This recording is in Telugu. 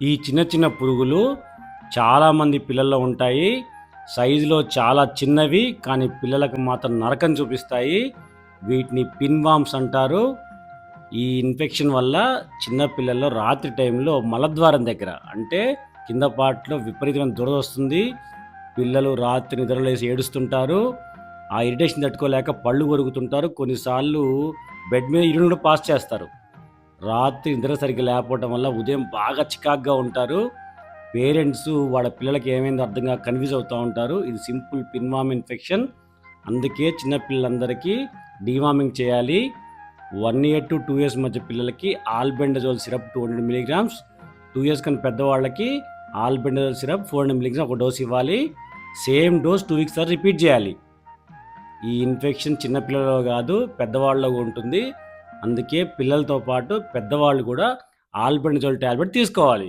ఈ చిన్న చిన్న పురుగులు చాలామంది పిల్లల్లో ఉంటాయి. సైజులో చాలా చిన్నవి, కానీ పిల్లలకు మాత్రం నరకం చూపిస్తాయి. వీటిని పిన్వామ్స్ అంటారు. ఈ ఇన్ఫెక్షన్ వల్ల చిన్న పిల్లల్లో రాత్రి టైంలో మలద్వారం దగ్గర, అంటే కింద పార్ట్లో విపరీతమైన దురద వస్తుంది. పిల్లలు రాత్రి నిద్రలేసి ఏడుస్తుంటారు. ఆ ఇరిటేషన్ తట్టుకోలేక పళ్ళు కొరుకుతుంటారు. కొన్నిసార్లు బెడ్ మీద యూరిన్ కూడా పాస్ చేస్తారు. రాత్రి నిద్ర సరిగ్గా లేకపోవడం వల్ల ఉదయం బాగా చికాకుగా ఉంటారు. పేరెంట్స్ వాళ్ళ పిల్లలకి ఏమైందో అర్థం కాక కన్‌ఫ్యూజ్ అవుతా ఉంటారు. ఇది సింపుల్ పిన్‌వార్మ్ ఇన్ఫెక్షన్. అందుకే చిన్న పిల్లలందరికీ డీవార్మింగ్ చేయాలి. 1 ఇయర్ టు 2 ఇయర్స్ మధ్య పిల్లలకి ఆల్బెండజోల్ సిరప్ 200 మిల్లీగ్రామ్స్, 2 ఇయర్స్ కన్నా పెద్దవాళ్ళకి ఆల్బెండజోల్ సిరప్ 400 మిల్లీగ్రామ్స్ ఒక డోస్ ఇవ్వాలి. సేమ్ డోస్ 2 వీక్స్ తర్వాత రిపీట్ చేయాలి. ఈ ఇన్ఫెక్షన్ చిన్న పిల్లల్లో కాదు, పెద్దవాళ్ళలో ఉంటుంది. అందుకే పిల్లలతో పాటు పెద్దవాళ్ళు కూడా ఆల్బెండజోల్ టాబ్లెట్ తీసుకోవాలి.